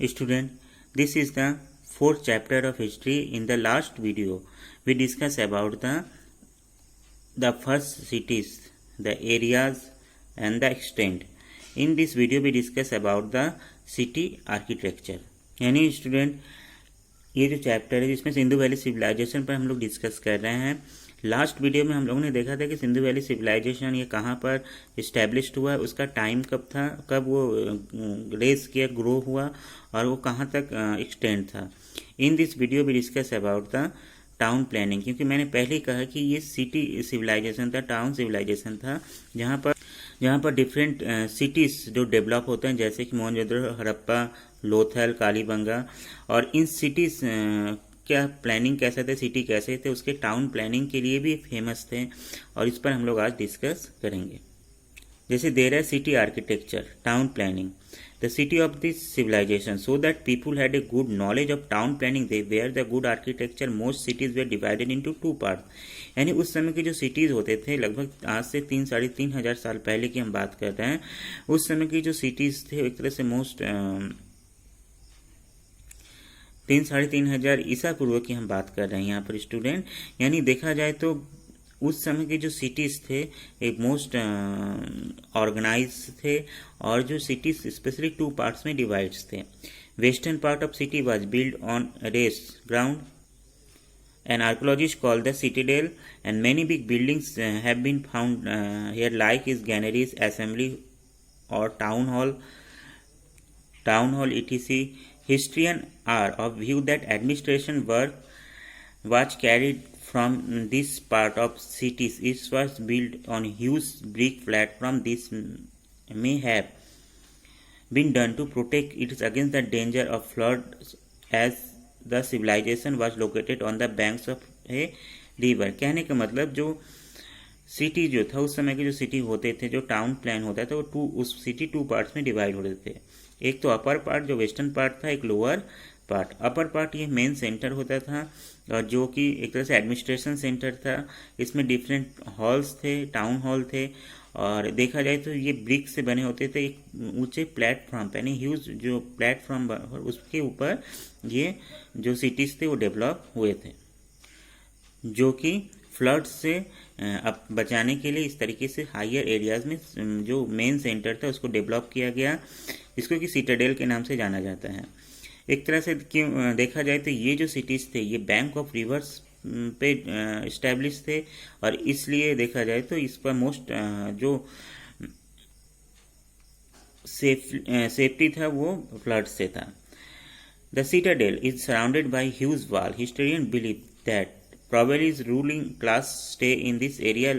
Student, this is the fourth chapter of history. In the last video, we discussed about the first cities, the areas and the extent. In this video, we discuss about the city architecture. यानी student ये जो chapter है जिसमें Sindhu valley civilisation पर हम लोग discuss कर रहे हैं. लास्ट वीडियो में हम लोगों ने देखा था कि सिंधु वैली सिविलाइजेशन ये कहाँ पर इस्टेब्लिश्ड हुआ, उसका टाइम कब था, कब वो रेस किया, ग्रो हुआ और वो कहाँ तक एक्सटेंड था. इन दिस वीडियो भी discuss about the town planning, क्योंकि मैंने पहले ही कहा कि ये सिटी सिविलाइजेशन था, टाउन सिविलाइजेशन था, जहाँ पर डिफरेंट सिटीज़ जो डेवलप होते हैं, जैसे कि मोहनजोदड़ो, हड़प्पा, लोथल, कालीबंगा. और इन सिटीज़ क्या प्लानिंग कैसे थे, सिटी कैसे थे, उसके टाउन प्लानिंग के लिए भी फेमस थे और इस पर हम लोग आज डिस्कस करेंगे. जैसे दे रहा है city architecture, town planning. The city of this civilization so that people had a good knowledge of town planning they were the good architecture most cities were divided into two part. यानी उस समय के जो cities होते थे, लगभग आज से 3-3.5 साल पहले की हम बात कर रहे हैं, उस समय की जो सिटीज़ थे एक तरह से मोस्ट 3-3.5 ईसा पूर्व की हम बात कर रहे हैं यहाँ पर स्टूडेंट. यानी देखा जाए तो उस समय के जो सिटीज़ थे एक मोस्ट ऑर्गेनाइज थे और जो सिटीज़ स्पेशली टू पार्ट्स में डिवाइड्स थे. Western part of city was build on race ground. An archaeologist called the citadel, and many big buildings have been found here, like is granaries, assembly or town hall, etc. Historians are of view that administration work was carried from this part of cities. It was built on huge brick platform. This may have been done to protect it against the danger of flood, as the civilization was located on the banks of a river. कहने का मतलब जो city जो था उस समय के जो सिटी होते थे, जो टाउन प्लान होता था, वो उस सिटी टू पार्ट्स में डिवाइड होते थे. एक तो अपर पार्ट जो वेस्टर्न पार्ट था, एक लोअर पार्ट. अपर पार्ट ये मेन सेंटर होता था और जो कि एक तरह से एडमिनिस्ट्रेशन सेंटर था. इसमें डिफरेंट हॉल्स थे, टाउन हॉल थे और देखा जाए तो ये ब्रिक से बने होते थे. एक ऊंचे प्लेटफॉर्म पे, यानी ह्यूज जो प्लेटफॉर्म उसके ऊपर ये जो सिटीज़ थे वो डेवलप हुए थे, जो कि फ्लड से अब बचाने के लिए इस तरीके से हायर एरियाज में जो मेन सेंटर था उसको डेवलप किया गया, जिसको कि सिटाडेल के नाम से जाना जाता है. एक तरह से क्यों देखा जाए तो ये जो सिटीज़ थे ये बैंक ऑफ रिवर्स पे इस्टेब्लिश थे और इसलिए देखा जाए तो इस पर मोस्ट जो सेफ्टी था वो फ्लड से था. The Citadel is surrounded by huge wall. Historian believe that probably is ruling class stay in this area.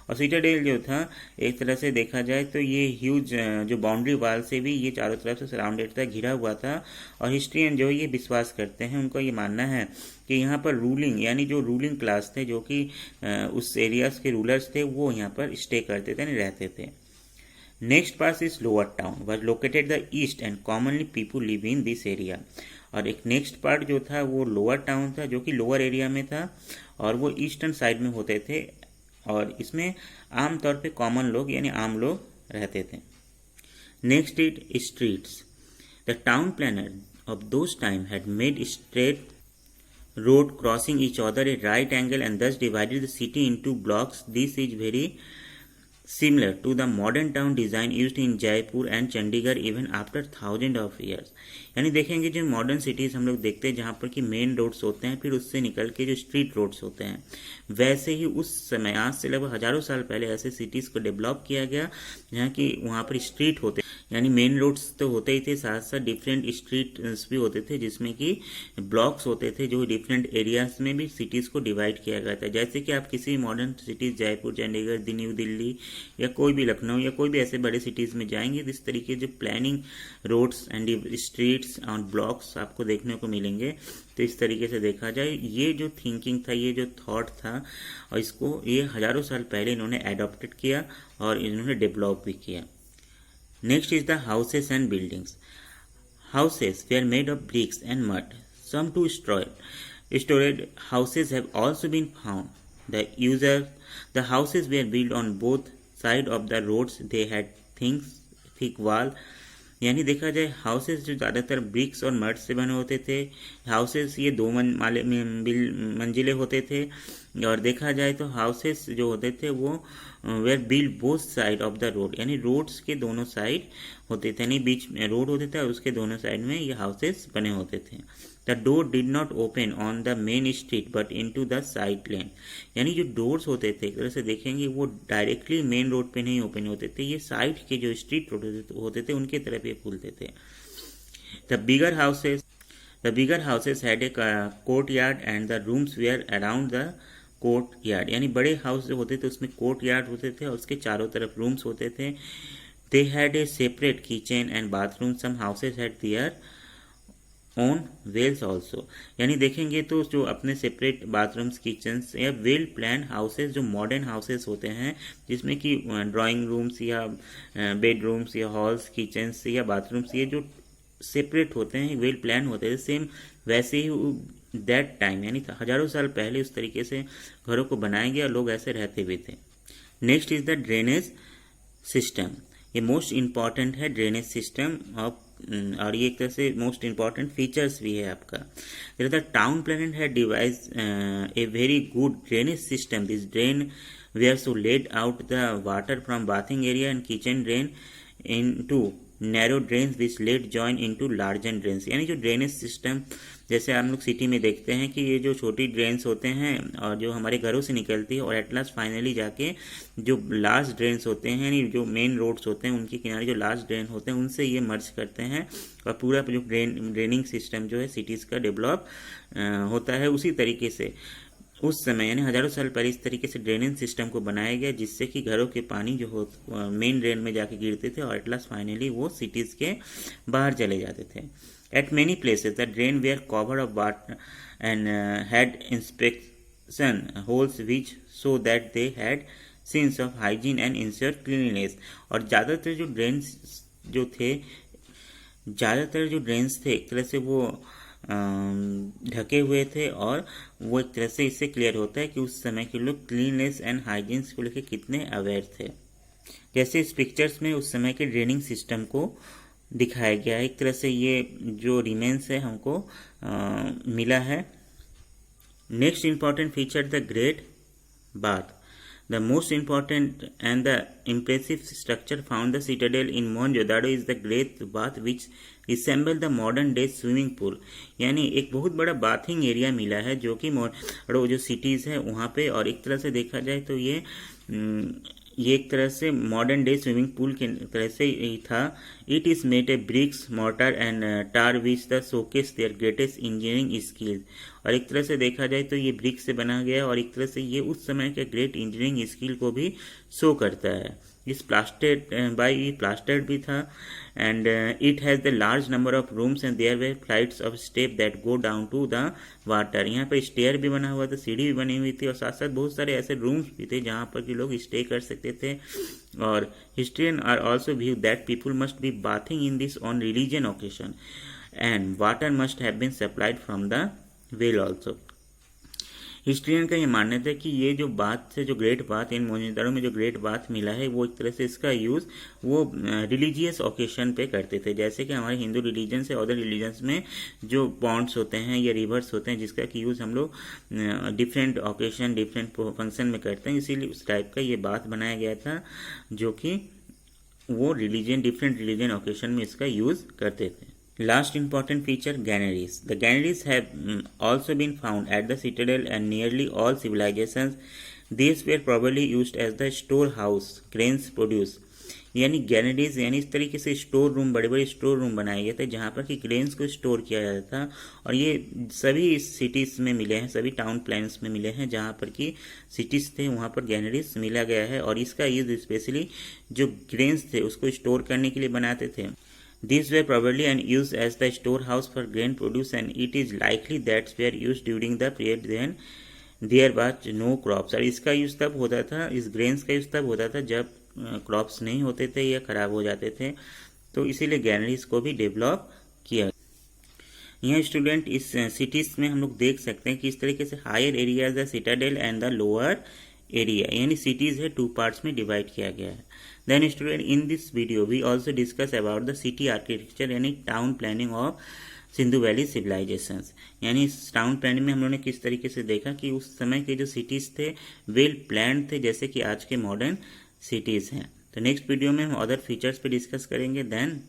और सिटाडेल जो था एक तरह से देखा जाए तो ये ह्यूज जो बाउंड्री वाल से भी ये चारों तरफ से सराउंडेड था, घिरा हुआ था. और हिस्ट्रियन जो ये विश्वास करते हैं, उनका ये मानना है कि यहाँ पर रूलिंग यानी जो रूलिंग क्लास थे, जो कि उस एरियाज के रूलर्स थे, वो यहाँ पर स्टे करते थे, नहीं रहते थे. Next pass is lower town was located the east and commonly people live in this area. और एक नेक्स्ट पार्ट जो था वो लोअर टाउन था, जो कि लोअर एरिया में था और वो ईस्टर्न साइड में होते थे और इसमें आमतौर पे कॉमन लोग यानी आम लोग रहते थे. Next it streets. The town planner of those time had made straight road crossing each other a right angle and thus divided the city into blocks. This is very similar to the modern town design used in Jaipur and Chandigarh even after thousands of years. यानी देखेंगे जो modern cities हम लोग देखते हैं जहाँ पर कि मेन रोड्स होते हैं, फिर उससे निकल के जो स्ट्रीट रोड्स होते हैं, वैसे ही उस समय आज से लगभग हजारों साल पहले ऐसे सिटीज़ को डेवलप किया गया जहाँ कि वहाँ पर स्ट्रीट होते, यानी मेन रोड्स तो होते ही थे, साथ साथ डिफरेंट स्ट्रीट्स भी होते थे जिसमें कि ब्लॉक्स होते थे जो डिफरेंट एरियाज में भी सिटीज़ को डिवाइड किया गया था. जैसे कि आप किसी modern cities Jaipur, Chandigarh, new Delhi या कोई भी लखनऊ या कोई भी ऐसे बड़े सिटीज़ में जाएंगे तो इस तरीके जो प्लानिंग रोड्स एंड स्ट्रीट्स और ब्लॉक्स आपको देखने को मिलेंगे. तो इस तरीके से देखा जाए ये जो थिंकिंग था, ये जो थॉट था, और इसको ये हजारों साल पहले इन्होंने एडॉप्टेड किया और इन्होंने डेवलप भी किया. Next is the houses and buildings. Houses were made of bricks and mud. Some two storeyed houses have also been found. The houses were built on both sides of the roads. They had thick wall यानी देखा जाए houses जो ज़्यादातर BRICS और mud से बने होते थे, हाउसेस ये दो मंजिले होते थे। और देखा जाए तो हाउसेस जो होते थे वो were build both side of the road, यानी रोड्स के दोनों साइड होते थे, यानी बीच में रोड होते थे और उसके दोनों साइड में ये हाउसेस बने होते थे। The door did not open on the main street but into the side lane, यानी जो डोर्स होते थे एक तरह से देखेंगे वो डायरेक्टली मेन रोड पे नहीं ओपन होते थे, ये साइड के जो स्ट्रीट रोड होते थे उनके तरफ ये खुलते थे। The bigger houses had a court yard and the rooms were around the court yard, यानी बड़े हाउस जो होते थे उसमें कोर्ट यार्ड होते थे और उसके चारों तरफ रूम्स होते थे। They had a separate kitchen and bathroom, some houses had their own wells also, यानी देखेंगे तो जो अपने सेपरेट बाथरूम्स किचन्स या वेल प्लान हाउसेस जो मॉडर्न हाउसेस होते हैं जिसमें कि ड्राइंग रूम्स या बेडरूम्स या हॉल्स किचन्स या बाथरूम्स ये जो सेपरेट होते हैं वेल प्लान होते हैं, सेम वैसे ही दैट टाइम यानी हजारों साल पहले उस तरीके से घरों को बनाया गया, लोग ऐसे रहते भी थे। Next is the drainage system, ये मोस्ट इम्पॉर्टेंट है ड्रेनेज सिस्टम ऑफ, और ये एक तरह से मोस्ट इम्पॉर्टेंट फीचर्स भी है आपका। द टाउन प्लानर है devise a very good drainage system, this drain were so laid out the water from bathing area and kitchen drain into narrow drains which let join into larger drains, यानी जो drainage system जैसे हम लोग city में देखते हैं कि ये जो छोटी ड्रेन्स होते हैं और जो हमारे घरों से निकलती है और एट लास्ट फाइनली जाके जो लार्ज ड्रेन्स होते हैं यानी जो मेन रोड्स होते हैं उनके किनारे जो लार्ज ड्रेन होते हैं उनसे ये मर्ज करते हैं और पूरा जो ड्रेनिंग सिस्टम जो है सिटीज़ का डेवलप होता है। उसी तरीके से उस समय यानी हजारों साल पहले इस तरीके से ड्रेनेज सिस्टम को बनाया गया जिससे कि घरों के पानी जो हो मेन ड्रेन में जाके गिरते थे और एट लास्ट फाइनली वो सिटीज़ के बाहर चले जाते थे। At many places the drain were cover of water and had inspection holes which so that they had sense of hygiene and ensure cleanliness, और ज़्यादातर जो ड्रेन्स थे एक तरह से वो ढके हुए थे और वो एक तरह से इससे क्लियर होता है कि उस समय के लोग क्लीननेस एंड हाइजीन्स को लेकर कितने अवेयर थे। जैसे इस पिक्चर्स में उस समय के ड्रेनिंग सिस्टम को दिखाया गया है, एक तरह से ये जो रिमेन्स है हमको मिला है। Next important feature the great bath, the most important and the impressive structure found the citadel in Mohenjo-daro is the great bath which resemble the modern day swimming pool, यानी एक बहुत बड़ा बाथिंग एरिया मिला है जो कि जो cities है वहाँ पे, और एक तरह से देखा जाए तो ये एक तरह से मॉडर्न डे स्विमिंग पूल के तरह से ही था। It is made a bricks mortar and tar which the showcase their greatest engineering skill, और एक तरह से देखा जाए तो ये ब्रिक्स से बना गया और एक तरह से ये उस समय के ग्रेट इंजीनियरिंग स्किल को भी शो करता है। इस प्लास्टर्ड भी था and it has the large number of rooms and there were flights of step that go down to the water, यहाँ पर स्टेयर भी बना हुआ था, सीढ़ी भी बनी हुई थी और साथ साथ बहुत सारे ऐसे रूम्स भी थे जहाँ पर कि लोग स्टे कर सकते थे। और historian are also view that people must be bathing in this on religion occasion and water must have been supplied from the well also. Historian का ये मानना था कि ये जो बात से जो ग्रेट बात इन मोहनजोदारो में जो ग्रेट बात मिला है वो एक तरह से इसका यूज़ वो रिलीजियस ओकेशन पे करते थे, जैसे कि हमारे हिंदू रिलीजन से अदर रिलीजन्स में जो पॉन्ड्स होते हैं या रिवर्स होते हैं जिसका कि यूज़ हम लोग डिफरेंट ओकेशन डिफरेंट फंक्शन में करते हैं, इसीलिए उस टाइप का ये बात बनाया गया था जो कि वो डिफरेंट रिलीजन ओकेशन में इसका यूज़ करते थे। Last important feature, granaries. The granaries have also been found at the citadel and nearly all civilizations. These were probably used as the storehouse grains produce. यानी ग्रेनरीज यानी इस तरीके से store room बड़े बड़े स्टोर रूम बनाए गए थे जहाँ पर कि ग्रेन्स को स्टोर किया जाता था, और ये सभी सिटीज़ में मिले हैं, सभी टाउन प्लान्स में मिले हैं जहाँ पर कि सिटीज़ थे वहाँ पर ग्रेनरीज मिला गया है, और इसका यूज स्पेशली जो ग्रेन्स थे उसको स्टोर करने के लिए बनाते थे। These were probably and used as the storehouse for grain produce and it is likely that were used during the period when there was no crops, और इसका यूज़ तब होता था, इस ग्रेन्स का यूज़ तब होता था जब क्रॉप्स नहीं होते थे या ख़राब हो जाते थे, तो इसीलिए ग्रेनरीज को भी डेवलप किया। यहाँ स्टूडेंट इस सिटीज़ में हम लोग देख सकते हैं कि इस तरीके से higher areas the citadel and the lower area यानी सिटीज़ है 2 पार्ट्स में डिवाइड किया गया है। Then student in this video we also discuss about the city architecture यानी town planning of Sindhu valley civilizations. यानी इस टाउन प्लानिंग में हम लोगों ने किस तरीके से देखा कि उस समय के जो सिटीज़ थे वेल प्लान्ड थे, जैसे कि आज के मॉडर्न सिटीज़ हैं। तो नेक्स्ट वीडियो में हम अदर फीचर्स पे डिस्कस करेंगे। देन